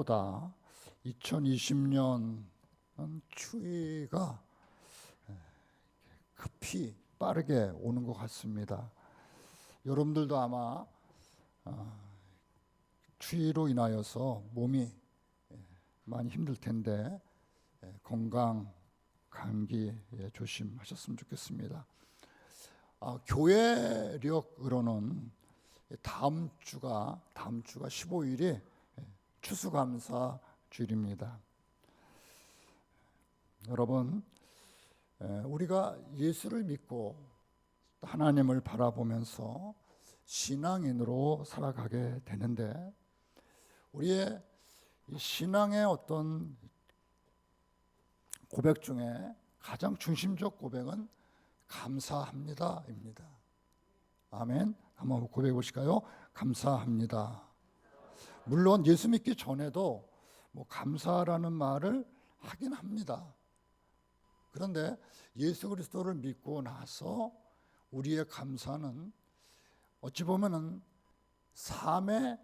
해마다 2020년 추위가 급히 빠르게 오는 것 같습니다. 여러분들도 아마 추위로 인하여서 몸이 많이 힘들 텐데 건강, 감기 조심하셨으면 좋겠습니다. 교회력으로는 다음 주가 15일이 추수감사 주일입니다. 여러분, 우리가 예수를 믿고 하나님을 바라보면서 신앙인으로 살아가게 되는데, 우리의 신앙의 어떤 고백 중에 가장 중심적 고백은 감사합니다입니다. 아멘. 한번 고백해 보실까요? 감사합니다. 물론 예수 믿기 전에도 감사라는 말을 하긴 합니다. 그런데 예수 그리스도를 믿고 나서 우리의 감사는 어찌 보면은 삶의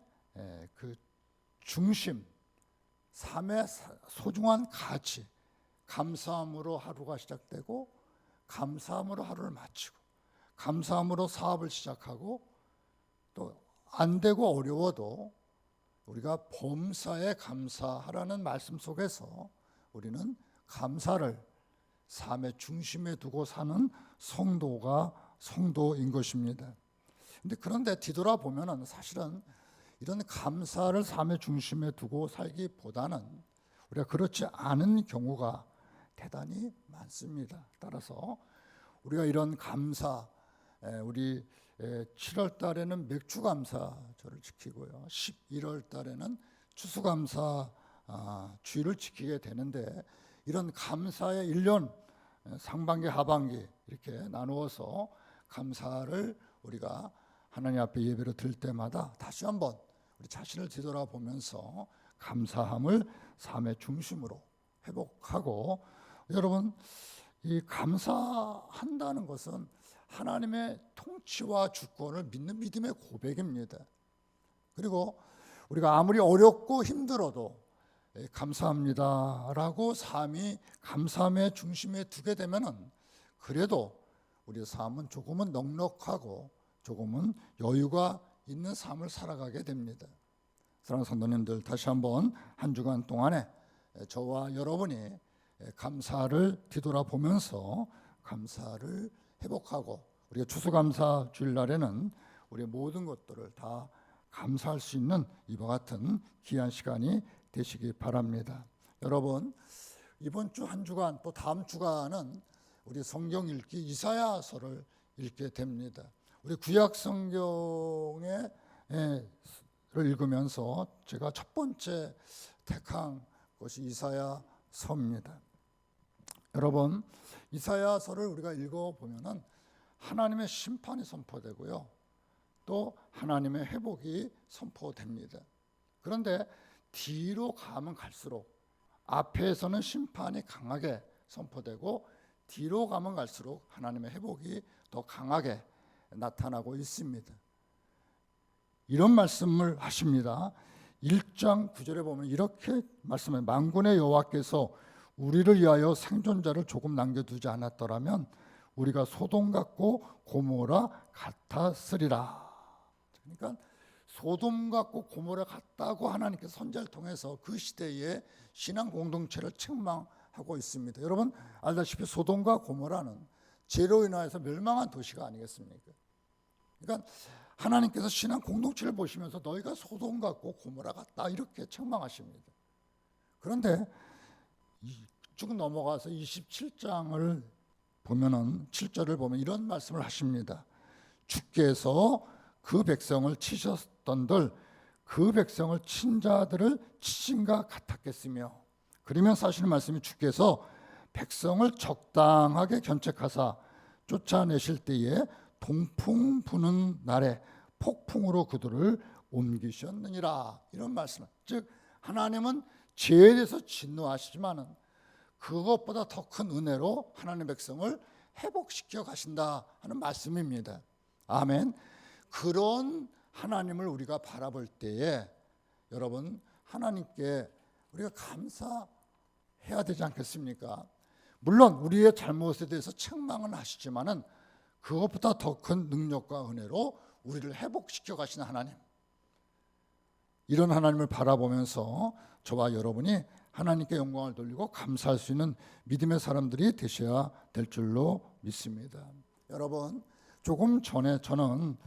그 중심, 삶의 소중한 가치, 감사함으로 하루가 시작되고, 감사함으로 하루를 마치고, 감사함으로 사업을 시작하고, 또 안 되고 어려워도 우리가 범사에 감사하라는 말씀 속에서 우리는 감사를 삶의 중심에 두고 사는 성도인 것입니다. 그런데 뒤돌아보면 사실은 이런 감사를 삶의 중심에 두고 살기보다는 우리가 그렇지 않은 경우가 대단히 많습니다. 따라서 우리가 이런 감사, 우리 7월 달에는 맥주감사절을 지키고요, 11월 달에는 추수감사 주일을 지키게 되는데, 이런 감사의 1년 상반기 하반기 이렇게 나누어서 감사를 우리가 하나님 앞에 예배로 드릴 때마다 다시 한번 우리 자신을 뒤돌아보면서 감사함을 삶의 중심으로 회복하고, 여러분, 이 감사한다는 것은 하나님의 통치와 주권을 믿는 믿음의 고백입니다. 그리고 우리가 아무리 어렵고 힘들어도 감사합니다라고 삶이 감사함의 중심에 두게 되면은 그래도 우리의 삶은 조금은 넉넉하고 조금은 여유가 있는 삶을 살아가게 됩니다. 사랑하는 성도님들, 다시 한번 한 주간 동안에 저와 여러분이 감사를 뒤돌아보면서 감사를 회복하고, 우리가 추수감사 주일날에는 우리의 모든 것들을 다 감사할 수 있는 이와 같은 귀한 시간이 되시기 바랍니다. 여러분, 이번 주 한 주간 또 다음 주간은 우리 성경 읽기 이사야서를 읽게 됩니다. 우리 구약 성경을 읽으면서 제가 첫 번째 택한 것이 이사야서입니다. 여러분, 이사야서를 우리가 읽어보면은 하나님의 심판이 선포되고요, 또 하나님의 회복이 선포됩니다. 그런데 뒤로 가면 갈수록, 앞에서는 심판이 강하게 선포되고 뒤로 가면 갈수록 하나님의 회복이 더 강하게 나타나고 있습니다. 이런 말씀을 하십니다. 1장 9절에 보면 이렇게 말씀해요. 만군의 여호와께서 우리를 위하여 생존자를 조금 남겨두지 않았더라면 우리가 소돔 같고 고모라 같았으리라. 그러니까 소돔 같고 고모라 같다고 하나님께서 선지자를 통해서 그 시대의 신앙 공동체를 책망하고 있습니다. 여러분 알다시피 소돔과 고모라는 죄로 인하여서 멸망한 도시가 아니겠습니까? 그러니까 하나님께서 신앙 공동체를 보시면서 너희가 소돔 같고 고모라 같다 이렇게 책망하십니다. 그런데 쭉 넘어가서 27장을 보면은 7절을 보면 이런 말씀을 하십니다. 주께서 그 백성을 치셨던들 그 백성을 친 자들을 치신가 같았겠으며, 그러면서 하시는 말씀이 주께서 백성을 적당하게 견책하사 쫓아내실 때에 동풍 부는 날에 폭풍으로 그들을 옮기셨느니라. 이런 말씀. 즉 하나님은 죄에 대해서 진노하시지만은 그것보다 더 큰 은혜로 하나님의 백성을 회복시켜 가신다 하는 말씀입니다. 아멘. 그런 하나님을 우리가 바라볼 때에 여러분 하나님께 우리가 감사해야 되지 않겠습니까? 물론 우리의 잘못에 대해서 책망은 하시지만은 그것보다 더 큰 능력과 은혜로 우리를 회복시켜 가시는 하나님, 이런 하나님을 바라보면서 저와 여러분이 하나님께 영광을 돌리고 감사할 수 있는 믿음의 사람들이 되셔야 될 줄로 믿습니다. 여러분, 조금 전에 저는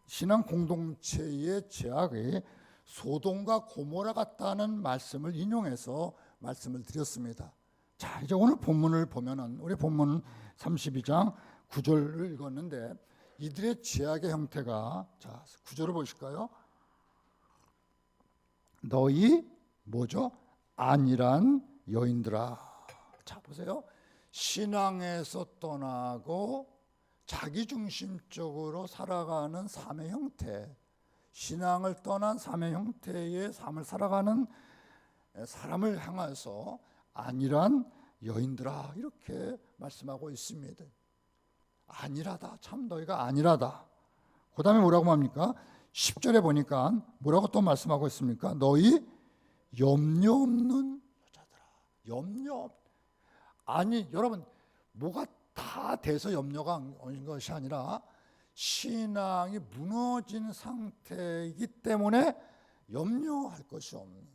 신앙 공동체의 제약이 소돔과 고모라 같다는 말씀을 인용해서 말씀을 드렸습니다. 자, 이제 오늘 본문을 보면은, 우리 본문 32장 9절을 읽었는데 이들의 제약의 형태가, 자, 9절을 보실까요? 너희 뭐죠? 안일한 여인들아. 자, 보세요. 신앙에서 떠나고 자기중심적으로 살아가는 삶의 형태, 신앙을 떠난 삶의 형태의 삶을 살아가는 사람을 향해서 안일한 여인들아, 이렇게 말씀하고 있습니다. 안일하다, 참 너희가 안일하다. 그 다음에 뭐라고 합니까? 10절에 보니까 뭐라고 또 말씀하고 있습니까? 너희 염려 없는 여자들아. 염려. 아니, 여러분, 뭐가 다 돼서 염려가 오는 것이 아니라 신앙이 무너진 상태이기 때문에 염려할 것이 없는,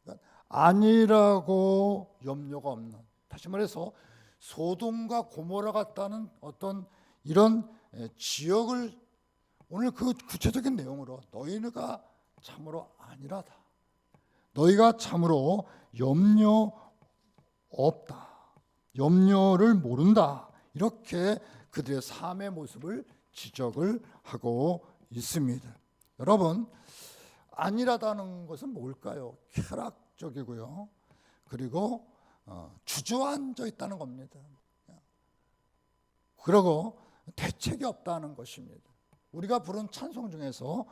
그러니까 아니라고 염려가 없는, 다시 말해서 소돔과 고모라 같다는 어떤 이런 지역을 오늘 그 구체적인 내용으로 너희가 참으로 안일하다, 너희가 참으로 염려 없다, 염려를 모른다, 이렇게 그들의 삶의 모습을 지적을 하고 있습니다. 여러분, 안일하다는 것은 뭘까요? 쾌락적이고요, 그리고 주저앉아 있다는 겁니다. 그리고 대책이 없다는 것입니다. 우리가 부른 찬송 중에서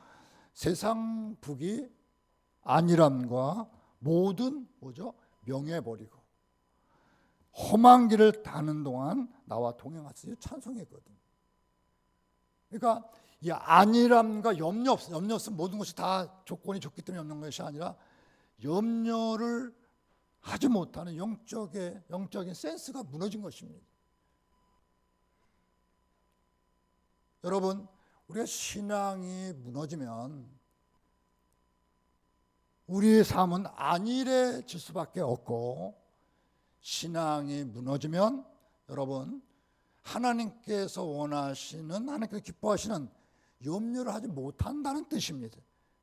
세상 북이 안일함과 모든 뭐죠? 명예 버리고 험한 길을 가는 동안 나와 동행하세요, 찬송이거든. 그러니까 이 안일함과 염려 없으면 모든 것이 다 조건이 좋기 때문에 없는 것이 아니라 염려를 하지 못하는 영적인 센스가 무너진 것입니다. 여러분, 우리가 신앙이 무너지면 우리의 삶은 안일해질 수밖에 없고, 신앙이 무너지면 여러분, 하나님께서 원하시는, 하나님께서 기뻐하시는 염려를 하지 못한다는 뜻입니다.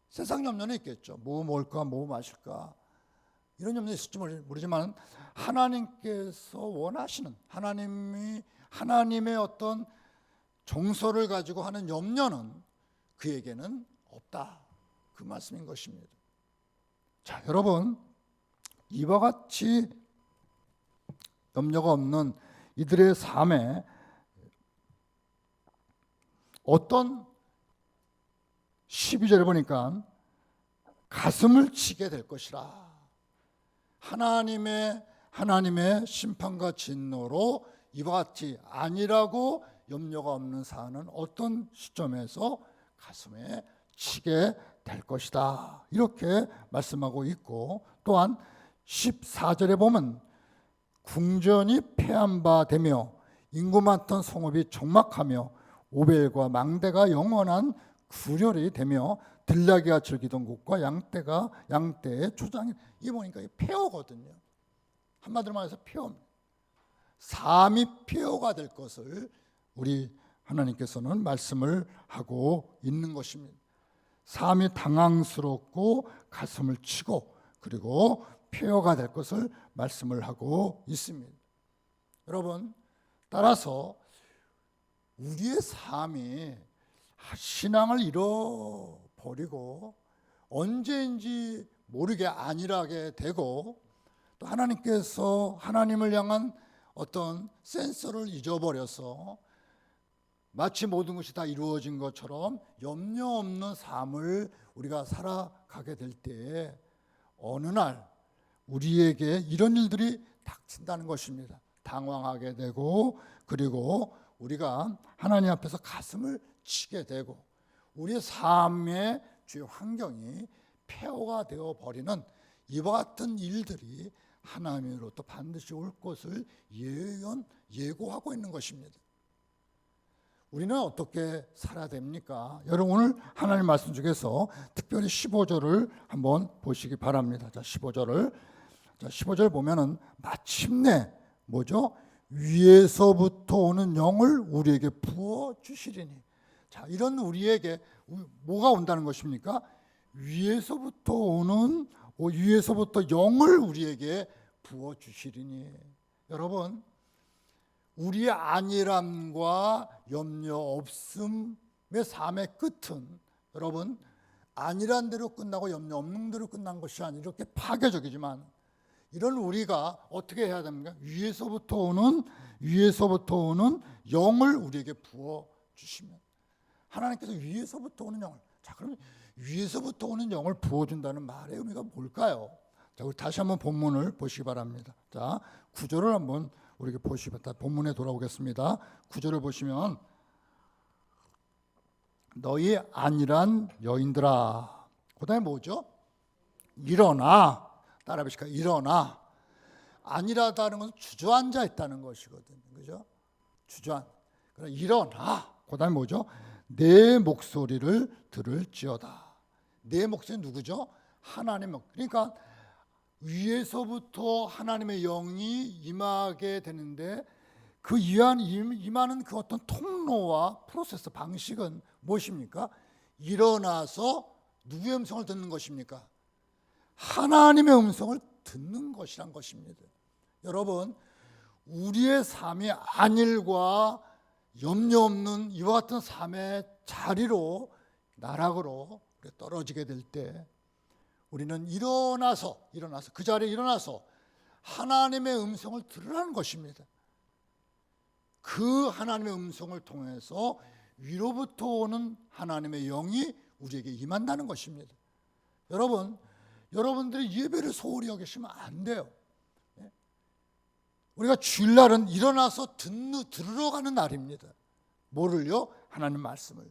세상 염려는 있겠죠. 뭐 먹을까, 뭐 마실까, 이런 염려 있을지 모르지만 하나님께서 원하시는, 하나님의 어떤 정서를 가지고 하는 염려는 그에게는 없다, 그 말씀인 것입니다. 자, 여러분, 이와 같이 염려가 없는 이들의 삶에 어떤 12절에 보니까 가슴을 치게 될 것이라, 하나님의 심판과 진노로 이와 같이 아니라고 염려가 없는 사는 어떤 시점에서 가슴에 치게 될 것이다, 이렇게 말씀하고 있고, 또한 14절에 보면 궁전이 패한 바 되며 인구 많던 성읍이 적막하며 오벨과 망대가 영원한 구렬이 되며 들나귀가 즐기던 곳과 양떼의 초장이, 이 보니까 폐허거든요. 한마디로 말해서 폐허입니다. 삶이 폐허가 될 것을 우리 하나님께서는 말씀을 하고 있는 것입니다. 삶이 당황스럽고 가슴을 치고 그리고 폐허가 될 것을 말씀을 하고 있습니다. 여러분, 따라서 우리의 삶이 신앙을 잃어버리고 언제인지 모르게 안일하게 되고, 또 하나님께서 하나님을 향한 어떤 센서를 잊어버려서 마치 모든 것이 다 이루어진 것처럼 염려 없는 삶을 우리가 살아가게 될 때에 어느 날 우리에게 이런 일들이 닥친다는 것입니다. 당황하게 되고, 그리고 우리가 하나님 앞에서 가슴을 치게 되고, 우리의 삶의 주요 환경이 폐허가 되어 버리는 이와 같은 일들이 하나님으로부터 반드시 올 것을 예고하고 있는 것입니다. 우리는 어떻게 살아야 됩니까? 여러분, 오늘 하나님 말씀 중에서 특별히 15절을 한번 보시기 바랍니다. 자, 15절 보면은 마침내 뭐죠? 위에서부터 오는 영을 우리에게 부어 주시리니. 자, 이런 우리에게 뭐가 온다는 것입니까? 위에서부터 영을 우리에게 부어 주시리니. 여러분, 우리의 안일함과 염려 없음의 삶의 끝은 여러분 안일한 대로 끝나고 염려 없는 대로 끝난 것이 아니라 이렇게 파괴적이지만 이런 우리가 어떻게 해야 됩니까? 위에서부터 오는 영을 우리에게 부어 주시면 하나님께서 위에서부터 오는 영을, 자, 그러면 위에서부터 오는 영을 부어 준다는 말의 의미가 뭘까요? 자, 우리 다시 한번 본문을 보시기 바랍니다. 자, 9절을 한번 우리에게 보시기 바랍니다. 본문에 돌아오겠습니다. 9절을 보시면 너희 안일한 여인들아, 그 다음에 뭐죠? 일어나. 따라 해보실까요? 일어나. 안일하다는 것은 주저앉아 있다는 것이거든요. 그죠? 주저앉. 그럼 일어나. 그 다음에 뭐죠? 내 목소리를 들을지어다. 내 목소리 누구죠? 하나님 목. 그러니까 위에서부터 하나님의 영이 임하게 되는데 그 임하는 그 어떤 통로와 프로세스 방식은 무엇입니까? 일어나서 누구의 음성을 듣는 것입니까? 하나님의 음성을 듣는 것이란 것입니다. 여러분, 우리의 삶이 안일과 염려 없는 이와 같은 삶의 자리로 나락으로 떨어지게 될 때 우리는 일어나서 그 자리에 일어나서 하나님의 음성을 들으라는 것입니다. 그 하나님의 음성을 통해서 위로부터 오는 하나님의 영이 우리에게 임한다는 것입니다. 여러분들이 예배를 소홀히 여기시면 안 돼요. 우리가 주일날은 일어나서 들으러 가는 날입니다. 뭐를요? 하나님 말씀을.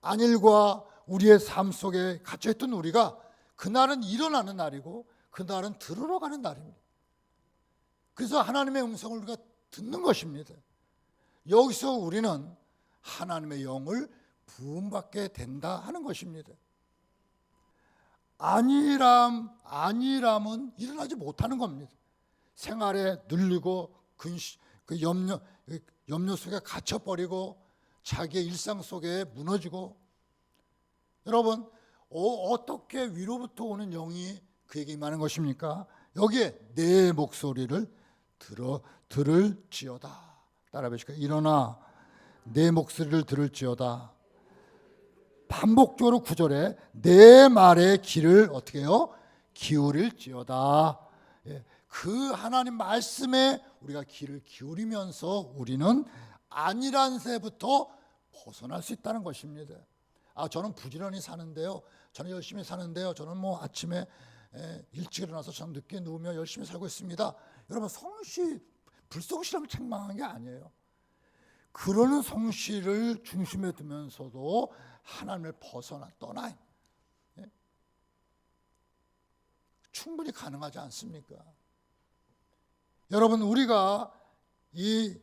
안일과 우리의 삶 속에 갇혀있던 우리가 그날은 일어나는 날이고 그날은 들으러 가는 날입니다. 그래서 하나님의 음성을 우리가 듣는 것입니다. 여기서 우리는 하나님의 영을 부음받게 된다 하는 것입니다. 안일함은 일어나지 못하는 겁니다. 생활에 눌리고 그 염려 속에 갇혀버리고 자기의 일상 속에 무너지고, 여러분 어떻게 위로부터 오는 영이 그에게 임하는 것입니까? 여기에 내 목소리를 들을지어다. 따라 해보실까요? 일어나 내 목소리를 들을지어다. 반복적으로 9절에 내 말의 귀를 어떻게 해요? 기울일지어다. 그 하나님 말씀에 우리가 귀를 기울이면서 우리는 안일한 새부터 벗어날 수 있다는 것입니다. 저는 부지런히 사는데요, 저는 열심히 사는데요, 저는 뭐 아침에 일찍 일어나서 저는 늦게 누우며 열심히 살고 있습니다. 여러분, 불성실하면 책망한 게 아니에요. 그러는 성실을 중심에 두면서도 하나님을 떠나 충분히 가능하지 않습니까? 여러분, 우리가 이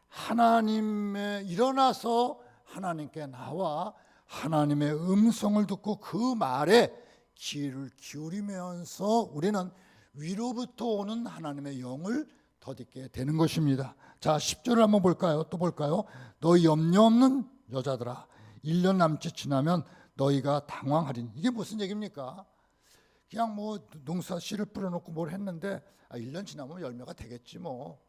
하나님의 일어나서 하나님께 나와 하나님의 음성을 듣고 그 말에 귀를 기울이면서 우리는 위로부터 오는 하나님의 영을 덧입게 되는 것입니다. 자, 10절을 한번 볼까요? 또 볼까요? 너희 염려 없는 여자들아, 1년 남짓 지나면 너희가 당황하리니. 이게 무슨 얘기입니까? 그냥 뭐 농사 씨를 뿌려놓고 뭘 했는데 1년 지나면 열매가 되겠지 뭐.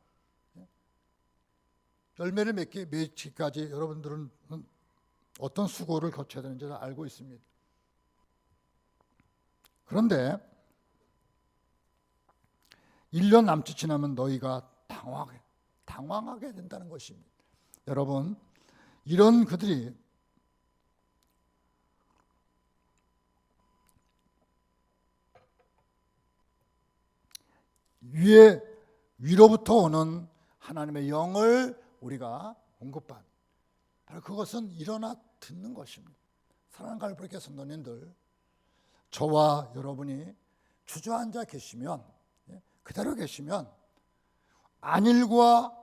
열매를 맺기까지 여러분들은 어떤 수고를 거쳐야 되는지 알고 있습니다. 그런데 1년 남짓 지나면 너희가 당황하게 된다는 것입니다. 여러분, 이런 그들이 위로부터 오는 하나님의 영을 우리가 공급받는, 바로 그것은 일어나 듣는 것입니다. 사랑하는 갈보리교 성도님들, 저와 여러분이 주저앉아 계시면, 그대로 계시면 안일과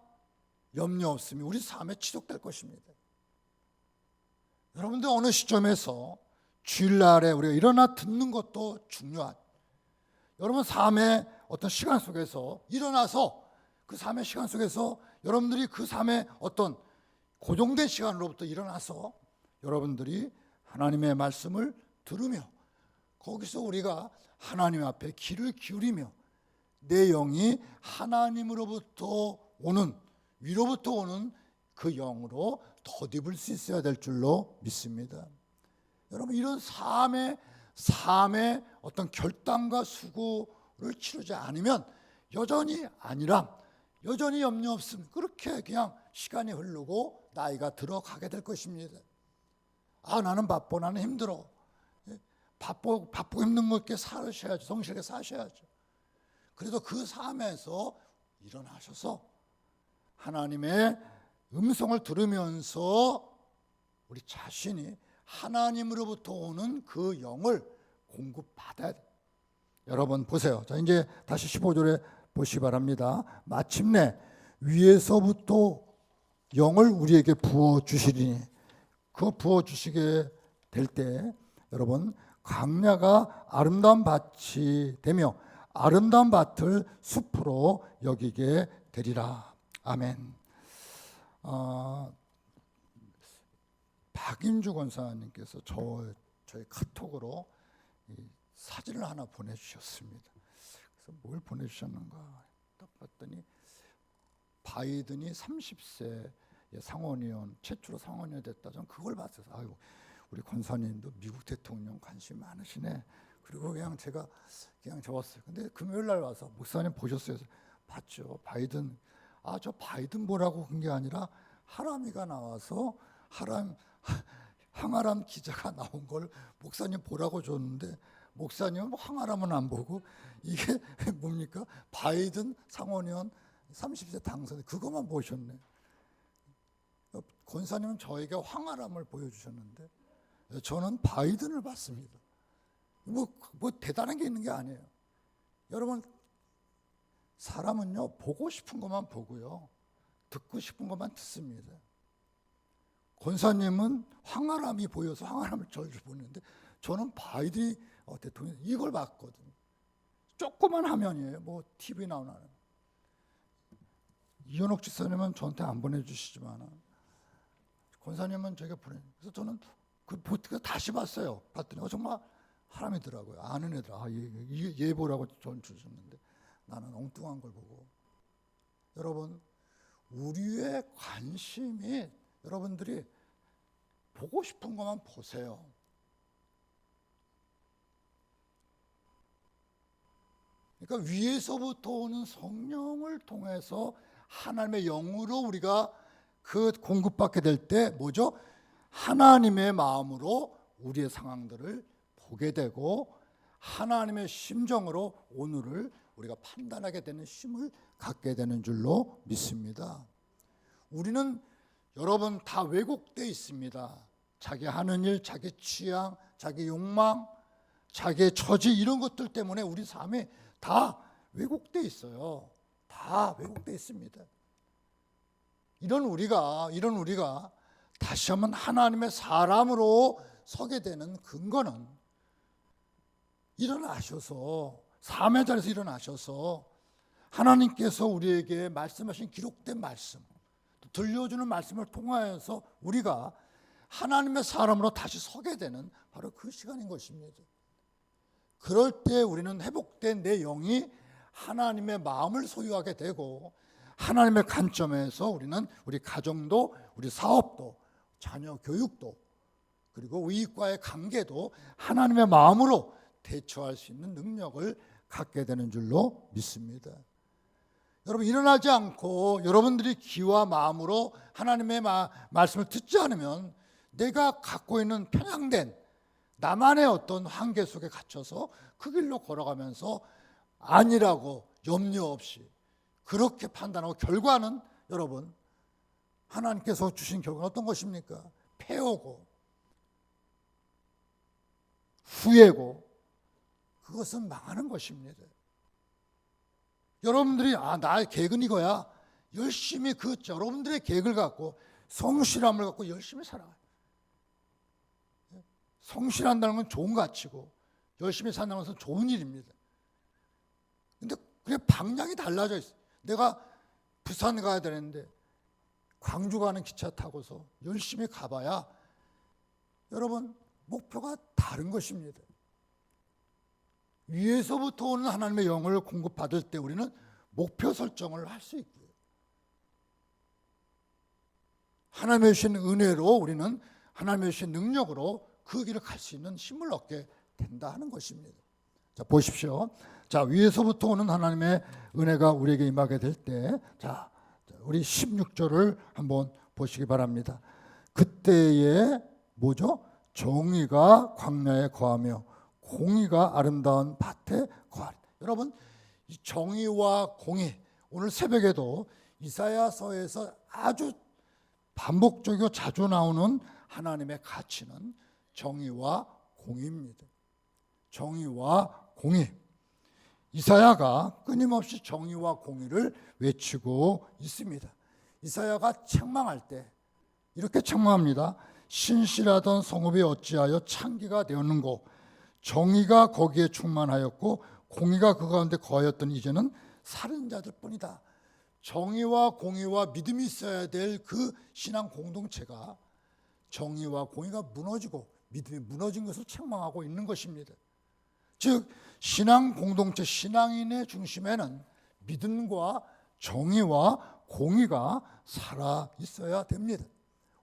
염려 없음이 우리 삶에 지속될 것입니다. 여러분들 어느 시점에서 주일날에 우리가 일어나 듣는 것도 중요한, 여러분 삶의 어떤 시간 속에서 일어나서 그 삶의 시간 속에서 여러분들이 그 삶의 어떤 고정된 시간으로부터 일어나서 여러분들이 하나님의 말씀을 들으며 거기서 우리가 하나님 앞에 귀를 기울이며 내 영이 하나님으로부터 오는, 위로부터 오는 그 영으로 덧입을 수 있어야 될 줄로 믿습니다. 여러분, 이런 삶의 어떤 결단과 수고를 치르지 않으면 여전히 안일함, 여전히 염려 없음, 그렇게 그냥 시간이 흐르고 나이가 들어가게 될 것입니다. 아, 나는 바빠, 나는 힘들어. 바쁘고 힘든 거 이렇게 사셔야죠. 성실하게 사셔야죠. 그래도 그 삶에서 일어나셔서 하나님의 음성을 들으면서 우리 자신이 하나님으로부터 오는 그 영을 공급받아야 돼요. 여러분 보세요. 자, 이제 다시 15절에 보시기 바랍니다. 마침내 위에서부터 영을 우리에게 부어주시리니, 그 부어주시게 될 때 여러분, 광야가 아름다운 밭이 되며 아름다운 밭을 숲으로 여기게 되리라. 아멘. 박인주 권사님께서 저희 카톡으로 사진을 하나 보내주셨습니다. 그래서 뭘 보내주셨는가 딱 봤더니 바이든이 30세 상원의원, 최초로 상원의원 됐다. 저는 그걸 봤어요. 아이고, 우리 권사님도 미국 대통령 관심 많으시네. 그리고 그냥 제가 그냥 적었어요. 근데 금요일 날 와서 목사님 보셨어요? 봤죠. 바이든, 저 바이든 보라고 한 게 아니라 하람이가 나와서 황아람 기자가 나온 걸 목사님 보라고 줬는데 목사님은 황아람은 안 보고 이게 뭡니까? 바이든 상원의원 30세 당선, 그것만 보셨네. 권사님은 저에게 황아람을 보여주셨는데 저는 바이든을 봤습니다. 뭐 대단한 게 있는 게 아니에요. 여러분, 사람은요, 보고 싶은 것만 보고요, 듣고 싶은 것만 듣습니다. 권사님은 황아람이 보여서 황아람을 저를 보는데 저는 바이든이 대통령 이걸 봤거든요. 조그만 화면이에요. 뭐 TV 나오는. 이현옥 집사님은 저한테 안 보내주시지만 권사님은 제가 그래서 저는 그 다시 봤어요. 봤더니 정말 하람이더라고요. 아는 애들, 얘 보라고 전 주셨는데 나는 엉뚱한 걸 보고. 여러분, 우리의 관심이, 여러분들이 보고 싶은 것만 보세요. 그러니까 위에서부터 오는 성령을 통해서 하나님의 영으로 우리가 그 공급받게 될 때 뭐죠? 하나님의 마음으로 우리의 상황들을 보게 되고 하나님의 심정으로 오늘을 우리가 판단하게 되는 힘을 갖게 되는 줄로 믿습니다. 우리는 여러분 다 왜곡되어 있습니다. 자기 하는 일, 자기 취향, 자기 욕망, 자기의 처지, 이런 것들 때문에 우리 삶이 다 왜곡되어 있어요. 다 왜곡되어 있습니다. 이런 우리가 다시 한번 하나님의 사람으로 서게 되는 근거는 일어나셔서, 삶의 자리에서 일어나셔서 하나님께서 우리에게 말씀하신 기록된 말씀, 들려주는 말씀을 통하여서 우리가 하나님의 사람으로 다시 서게 되는 바로 그 시간인 것입니다. 그럴 때 우리는 회복된 내 영이 하나님의 마음을 소유하게 되고 하나님의 관점에서 우리는 우리 가정도, 우리 사업도, 자녀 교육도, 그리고 이익과의 관계도 하나님의 마음으로 대처할 수 있는 능력을 갖게 되는 줄로 믿습니다. 여러분, 일어나지 않고 여러분들이 귀와 마음으로 하나님의 말씀을 듣지 않으면 내가 갖고 있는 편향된 나만의 어떤 한계 속에 갇혀서 그 길로 걸어가면서 아니라고 염려 없이 그렇게 판단하고 결과는 여러분, 하나님께서 주신 결과는 어떤 것입니까? 패하고 후회고 그것은 망하는 것입니다. 여러분들이 나의 계획은 이거야. 열심히 여러분들의 계획을 갖고 성실함을 갖고 열심히 살아가요. 성실한다는 건 좋은 가치고 열심히 산다는 것은 좋은 일입니다. 근데 그게 방향이 달라져 있어요. 내가 부산 가야 되는데 광주 가는 기차 타고서 열심히 가봐야 여러분 목표가 다른 것입니다. 위에서부터 오는 하나님의 영을 공급받을 때 우리는 목표 설정을 할 수 있고요. 하나님의 주신 은혜로 우리는 하나님의 주신 능력으로 그 길을 갈 수 있는 힘을 얻게 된다 하는 것입니다. 자, 보십시오. 자, 위에서부터 오는 하나님의 은혜가 우리에게 임하게 될 때, 자, 우리 16절을 한번 보시기 바랍니다. 그때에 뭐죠? 정의가 광야에 거하며 공의가 아름다운 밭에 거하리. 여러분, 이 정의와 공의, 오늘 새벽에도 이사야서에서 아주 반복적이고 자주 나오는 하나님의 가치는 정의와 공의입니다. 정의와 공의. 이사야가 끊임없이 정의와 공의를 외치고 있습니다. 이사야가 책망할 때 이렇게 책망합니다. 신실하던 성읍이 어찌하여 창기가 되었는고, 정의가 거기에 충만하였고 공의가 그 가운데 거하였더니 이제는 살인자들 뿐이다. 정의와 공의와 믿음이 있어야 될 그 신앙 공동체가 정의와 공의가 무너지고 믿음이 무너진 것을 책망하고 있는 것입니다. 즉 신앙 공동체, 신앙인의 중심에는 믿음과 정의와 공의가 살아 있어야 됩니다.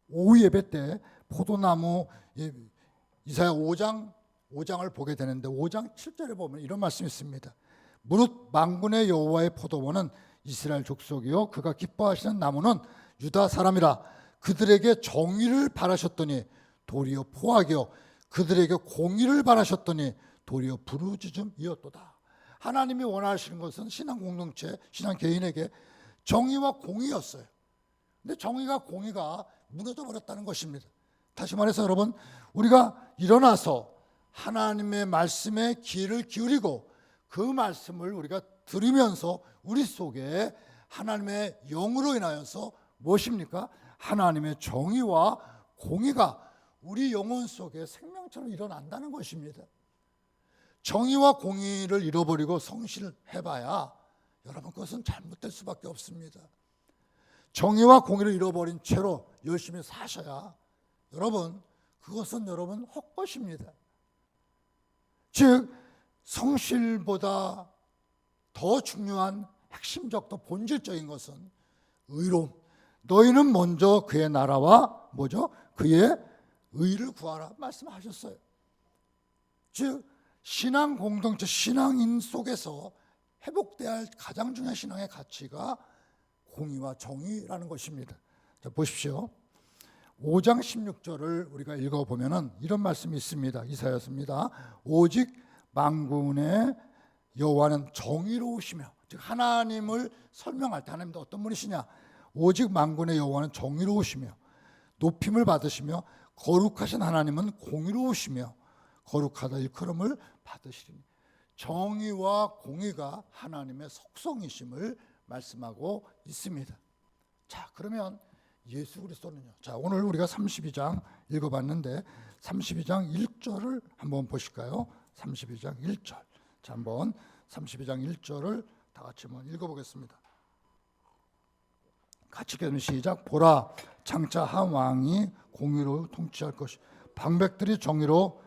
오후 예배 때 포도나무, 이사야 5장을 보게 되는데 5장 7절에 보면 이런 말씀이 있습니다. 무릇 만군의 여호와의 포도원은 이스라엘 족속이요 그가 기뻐하시는 나무는 유다 사람이라. 그들에게 정의를 바라셨더니 도리어 포악이요 그들에게 공의를 바라셨더니 도리어 부르짖음이었도다. 하나님이 원하시는 것은 신앙 공동체, 신앙 개인에게 정의와 공의였어요. 근데 정의가 공의가 무너져 버렸다는 것입니다. 다시 말해서 여러분, 우리가 일어나서 하나님의 말씀에 귀를 기울이고 그 말씀을 우리가 들으면서 우리 속에 하나님의 영으로 인하여서 무엇입니까? 하나님의 정의와 공의가 우리 영혼 속에 생명처럼 일어난다는 것입니다. 정의와 공의를 잃어버리고 성실해봐야 여러분 그것은 잘못될 수밖에 없습니다. 정의와 공의를 잃어버린 채로 열심히 사셔야 여러분 그것은 여러분 헛것입니다. 즉 성실보다 더 중요한 핵심적 더 본질적인 것은 의로움. 너희는 먼저 그의 나라와 뭐죠? 그의 의를 구하라 말씀하셨어요. 즉 신앙 공동체, 신앙인 속에서 회복돼야 할 가장 중요한 신앙의 가치가 공의와 정의라는 것입니다. 자, 보십시오. 5장 16절을 우리가 읽어보면 이런 말씀이 있습니다. 이사야서입니다. 오직 만군의 여호와는 정의로우시며, 즉 하나님을 설명할 때 하나님도 어떤 분이시냐? 오직 만군의 여호와는 정의로우시며 높임을 받으시며 거룩하신 하나님은 공의로우시며 거룩하다 일컬음을 받으시리니. 정의와 공의가 하나님의 속성이심을 말씀하고 있습니다. 자, 그러면 예수 그리스도는요. 자, 오늘 우리가 32장 읽어봤는데 32장 1절을 한번 보실까요? 32장 1절. 자, 한번 32장 1절을 다 같이 한번 읽어보겠습니다. 같이 읽으면 시작. 보라, 장차 한 왕이 공의로 통치할 것이 방백들이 정의로.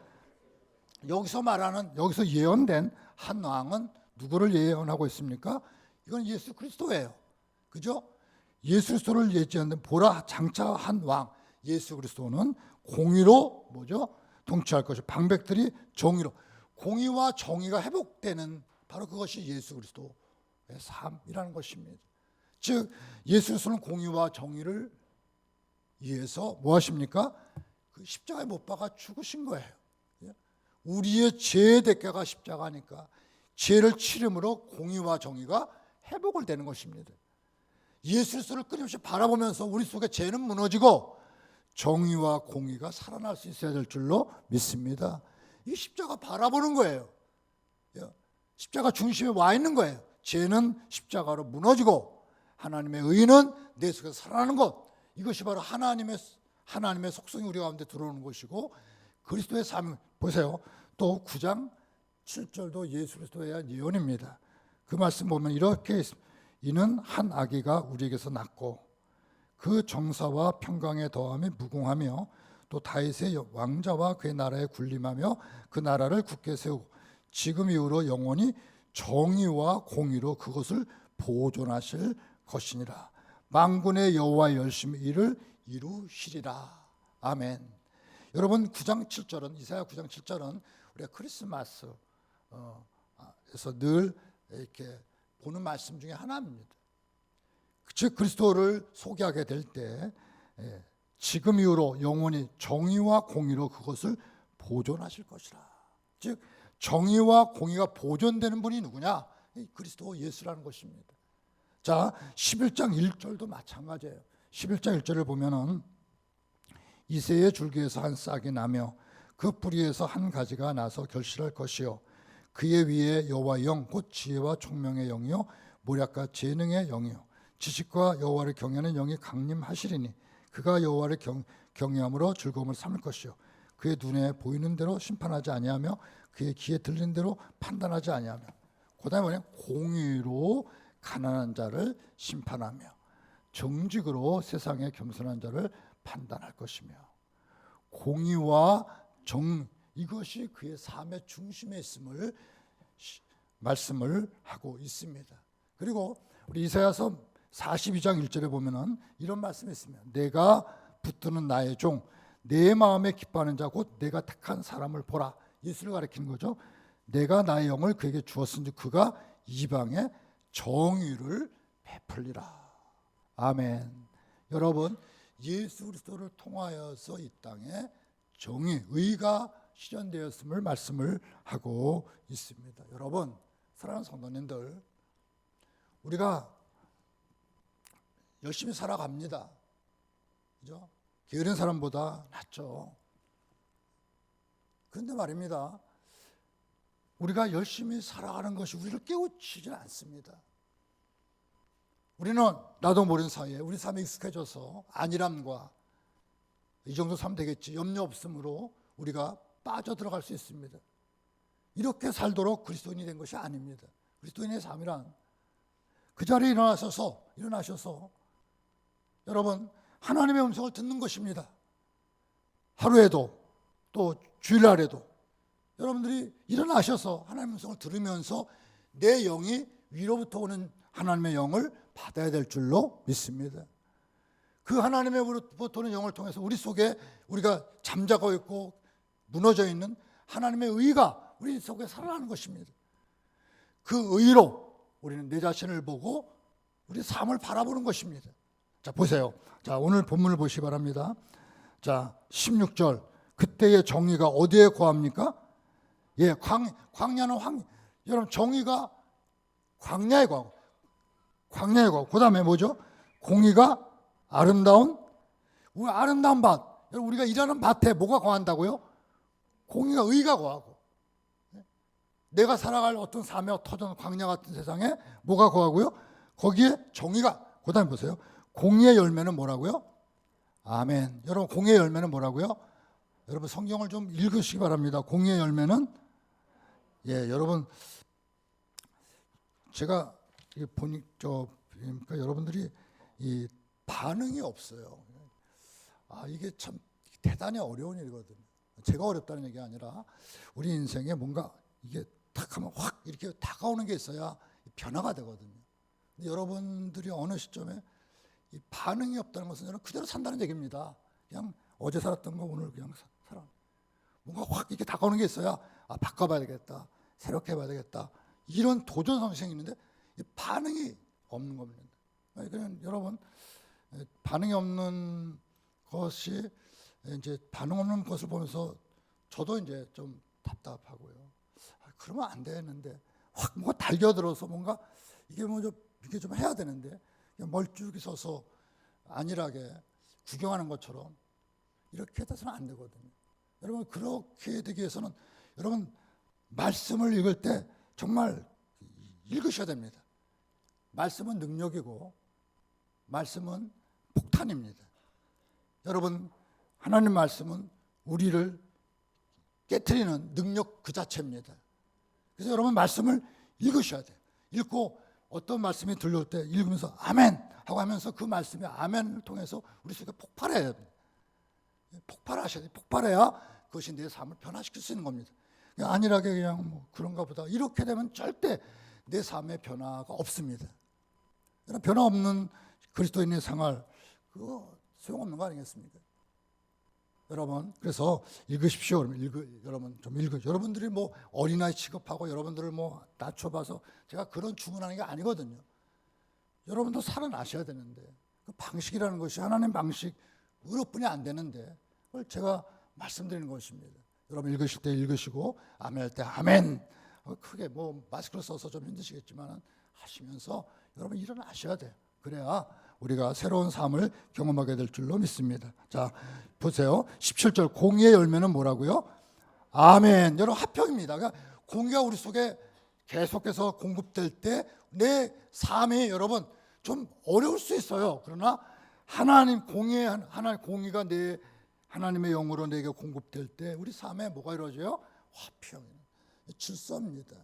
여기서 말하는, 여기서 예언된 한 왕은 누구를 예언하고 있습니까? 이건 예수 그리스도예요. 그죠? 예수 그리스도를 예언된 보라 장차 한 왕, 예수 그리스도는 공의로 뭐죠? 통치할 것이 방백들이 정의로. 공의와 정의가 회복되는 바로 그것이 예수 그리스도의 삶이라는 것입니다. 즉 예수 그리스도는 공의와 정의를 위해서 뭐 하십니까? 그 십자가에 못 박아 죽으신 거예요. 우리의 죄의 대가가 십자가니까 죄를 치름으로 공의와 정의가 회복을 되는 것입니다. 예수 그리스도를 끊임없이 바라보면서 우리 속에 죄는 무너지고 정의와 공의가 살아날 수 있어야 될 줄로 믿습니다. 이 십자가 바라보는 거예요. 십자가 중심에 와 있는 거예요. 죄는 십자가로 무너지고 하나님의 의는 내 속에서 살아나는 것. 이것이 바로 하나님의 속성이 우리 가운데 들어오는 것이고 그리스도의 삶. 보세요. 또 9장 7절도 예수 그리스도에 대한 예언입니다. 그 말씀 보면 이렇게 이는 한 아기가 우리에게서 낳고 그 정사와 평강에 더함이 무궁하며 또 다윗의 왕자와 그의 나라에 군림하며 그 나라를 굳게 세우고 지금 이후로 영원히 정의와 공의로 그것을 보존하실 것이니라. 만군의 여호와의 열심히 이를 이루시리라. 아멘. 여러분 9장 7절은 이사야 9장 7절은 우리가 크리스마스에서 늘 이렇게 보는 말씀 중에 하나입니다. 즉 그리스도를 소개하게 될 때 지금 이후로 영원히 정의와 공의로 그것을 보존하실 것이라. 즉 정의와 공의가 보존되는 분이 누구냐? 그리스도 예수라는 것입니다. 자, 11장 1절도 마찬가지예요. 11장 1절을 보면은 이새의 줄기에서 한 싹이 나며 그 뿌리에서 한 가지가 나서 결실할 것이요 그의 위에 여호와의 영 곧 지혜와 총명의 영이요 모략과 재능의 영이요 지식과 여호와를 경외하는 영이 강림하시리니 그가 여호와를 경외함으로 즐거움을 삼을 것이요 그의 눈에 보이는 대로 심판하지 아니하며 그의 귀에 들리는 대로 판단하지 아니하며 그다음에 뭐냐? 공의로 가난한 자를 심판하며 정직으로 세상에 겸손한 자를 판단할 것이며 공의와 정 이것이 그의 삶의 중심에 있음을 말씀을 하고 있습니다. 그리고 우리 이사야서 42장 1절에 보면은 이런 말씀이 있습니다. 내가 붙드는 나의 종 내 마음에 기뻐하는 자 곧 내가 택한 사람을 보라. 예수를 가리키는 거죠. 내가 나의 영을 그에게 주었은지 그가 이방에 정의를 베풀리라. 아멘. 여러분 예수 그리스도를 통하여서 이 땅에 정의, 의가 실현되었음을 말씀을 하고 있습니다. 여러분 사랑하는 성도님들 우리가 열심히 살아갑니다. 그죠? 게으른 사람보다 낫죠. 그런데 말입니다. 우리가 열심히 살아가는 것이 우리를 깨우치지 않습니다. 우리는 나도 모르는 사이에 우리 삶에 익숙해져서 안일함과 이 정도 살면 되겠지 염려 없음으로 우리가 빠져들어갈 수 있습니다. 이렇게 살도록 그리스도인이 된 것이 아닙니다. 그리스도인의 삶이란 그 자리에 일어나셔서 여러분 하나님의 음성을 듣는 것입니다. 하루에도 또 주일날에도 여러분들이 일어나셔서 하나님의 음성을 들으면서 내 영이 위로부터 오는 하나님의 영을 받아야 될 줄로 믿습니다. 그 하나님의로부터 오는 영을 통해서 우리 속에 우리가 잠자고 있고 무너져 있는 하나님의 의가 우리 속에 살아나는 것입니다. 그 의로 우리는 내 자신을 보고 우리 삶을 바라보는 것입니다. 자 보세요. 자 오늘 본문을 보시기 바랍니다. 자 16절 그때의 정의가 어디에 거합니까? 예, 광야는 여러분 정의가 광야에 거하고 그 다음에 뭐죠? 공의가 아름다운 밭. 우리가 일하는 밭에 뭐가 거한다고요? 공의가 의가 거하고 내가 살아갈 어떤 삶의 터전 광야 같은 세상에 뭐가 거하고요? 거기에 정의가 그 다음에 보세요. 공의의 열매는 뭐라고요? 아멘. 여러분 공의의 열매는 뭐라고요? 여러분 성경을 좀 읽으시기 바랍니다. 공의의 열매는 예, 여러분 제가 보니까 여러분들이 이 반응이 없어요. 아 이게 참 대단히 어려운 일이거든요. 제가 어렵다는 얘기가 아니라 우리 인생에 뭔가 이게 탁 하면 확 이렇게 다가오는 게 있어야 변화가 되거든요. 근데 여러분들이 어느 시점에 이 반응이 없다는 것은 여러분 그대로 산다는 얘기입니다. 그냥 어제 살았던 거 오늘 그냥 살아. 뭔가 확 이렇게 다가오는 게 있어야 아 바꿔봐야 되겠다. 새롭게 해봐야 되겠다. 이런 도전 성생이 있는데 반응이 없는 겁니다. 그러니까 여러분 반응이 없는 것이 이제 반응 없는 것을 보면서 저도 이제 좀 답답하고요. 그러면 안 되는데 확 뭔가 달겨들어서 뭔가 이게 이게 좀 해야 되는데 멀쩡히 서서 안일하게 구경하는 것처럼 이렇게 해서는 안 되거든요. 여러분 그렇게 되기 위해서는 여러분 말씀을 읽을 때 정말 읽으셔야 됩니다. 말씀은 능력이고 말씀은 폭탄입니다. 여러분 하나님 말씀은 우리를 깨트리는 능력 그 자체입니다. 그래서 여러분 말씀을 읽으셔야 돼요. 읽고 어떤 말씀이 들려올 때 읽으면서 아멘 하고 하면서 그 말씀이 아멘을 통해서 우리 속에 폭발해야 돼요. 폭발하셔야 돼요. 폭발해야 그것이 내 삶을 변화시킬 수 있는 겁니다. 안일하게 그냥 뭐 그런가 보다 이렇게 되면 절대 내 삶의 변화가 없습니다. 변화 없는 그리스도인의 생활 그거 소용없는 거 아니겠습니까? 여러분 그래서 읽으십시오. 여러분 좀 여러분들이 뭐 어린아이 취급하고 여러분들을 뭐 낮춰봐서 제가 그런 주문하는 게 아니거든요. 여러분도 살아나셔야 되는데 그 방식이라는 것이 하나님 방식으로뿐이 안 되는데 그걸 제가 말씀드리는 것입니다. 여러분 읽으실 때 읽으시고 아멘 할 때 아멘 크게 뭐 마스크를 써서 좀 힘드시겠지만 하시면서 여러분 일어나셔야 돼요. 그래야 우리가 새로운 삶을 경험하게 될 줄로 믿습니다. 자 보세요. 17절 공의의 열매는 뭐라고요? 아멘. 여러분 합평입니다. 그러니까 공의가 우리 속에 계속해서 공급될 때 내 삶이 여러분 좀 어려울 수 있어요. 그러나 하나님 공의가 내 하나님의 영으로 내게 공급될 때 우리 삶에 뭐가 이루어져요? 화평, 질서입니다.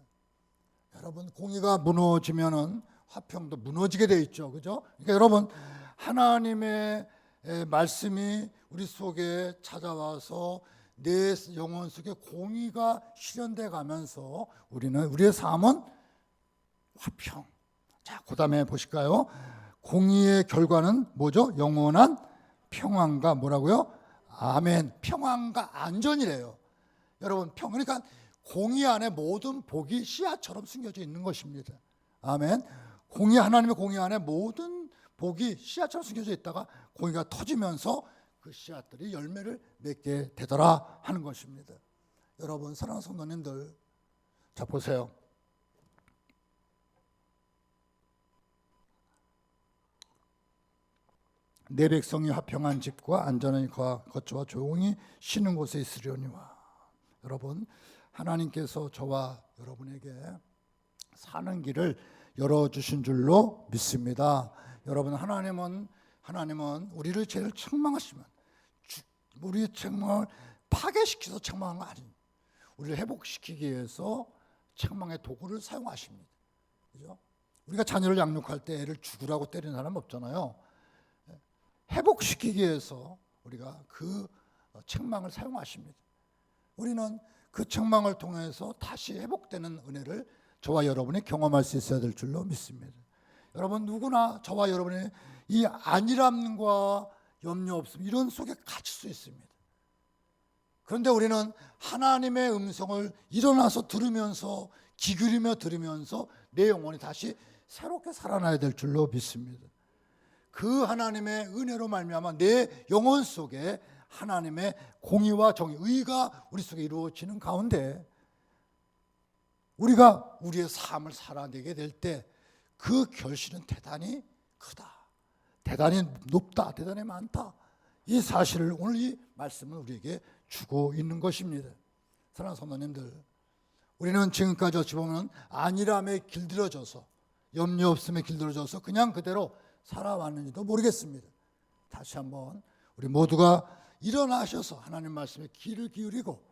여러분 공의가 무너지면은 화평도 무너지게 돼 있죠, 그죠? 그러니까 여러분 하나님의 말씀이 우리 속에 찾아와서 내 영혼 속에 공의가 실현돼 가면서 우리의 삶은 화평. 자, 그다음에 보실까요? 공의의 결과는 뭐죠? 영원한 평안과 뭐라고요? 아멘. 평안과 안전이래요. 여러분 그러니까 공의 안에 모든 복이 씨앗처럼 숨겨져 있는 것입니다. 아멘. 하나님의 공의 안에 모든 복이 씨앗처럼 숨겨져 있다가 공의가 터지면서 그 씨앗들이 열매를 맺게 되더라 하는 것입니다. 여러분 사랑하는 성도님들, 자 보세요. 내 백성이 화평한 집과 안전한 거처와 조용히 쉬는 곳에 있으려니와. 여러분 하나님께서 저와 여러분에게 사는 길을 열어주신 줄로 믿습니다. 여러분 하나님은 우리를 제일 책망하시면 우리의 책망을 파괴시켜서 책망한 거 아닙니다. 우리를 회복시키기 위해서 책망의 도구를 사용하십니다. 그죠? 우리가 자녀를 양육할 때 애를 죽으라고 때리는 사람 없잖아요. 회복시키기 위해서 우리가 그 책망을 사용하십니다. 우리는 그 책망을 통해서 다시 회복되는 은혜를 저와 여러분이 경험할 수 있어야 될 줄로 믿습니다. 여러분 누구나 저와 여러분의 이 안일함과 염려 없음 이런 속에 갇힐 수 있습니다. 그런데 우리는 하나님의 음성을 일어나서 들으면서 기울이며 들으면서 내 영혼이 다시 새롭게 살아나야 될 줄로 믿습니다. 그 하나님의 은혜로 말미암아 내 영혼 속에 하나님의 공의와 정의, 의가 우리 속에 이루어지는 가운데 우리가 우리의 삶을 살아내게 될 때 그 결실은 대단히 크다, 대단히 높다, 대단히 많다. 이 사실을 오늘 이 말씀은 우리에게 주고 있는 것입니다. 사랑하는 성도님들, 우리는 지금까지 어찌 보면 안일함에 길들여져서 염려 없음에 길들여져서 그냥 그대로 살아왔는지도 모르겠습니다. 다시 한번 우리 모두가 일어나셔서 하나님 말씀에 귀를 기울이고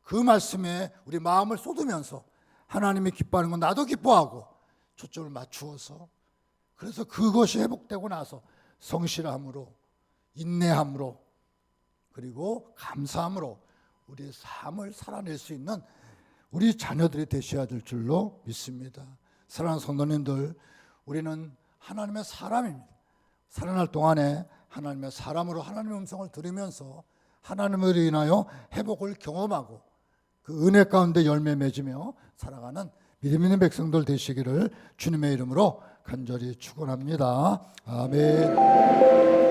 그 말씀에 우리 마음을 쏟으면서 하나님이 기뻐하는 건 나도 기뻐하고 초점을 맞추어서 그래서 그것이 회복되고 나서 성실함으로 인내함으로 그리고 감사함으로 우리의 삶을 살아낼 수 있는 우리 자녀들이 되셔야 될 줄로 믿습니다. 사랑하는 성도님들, 우리는 하나님의 사람입니다. 살아날 동안에 하나님의 사람으로 하나님의 음성을 들으면서 하나님으로 인하여 회복을 경험하고 그 은혜 가운데 열매 맺으며 살아가는 믿음 있는 백성들 되시기를 주님의 이름으로 간절히 축원합니다. 아멘.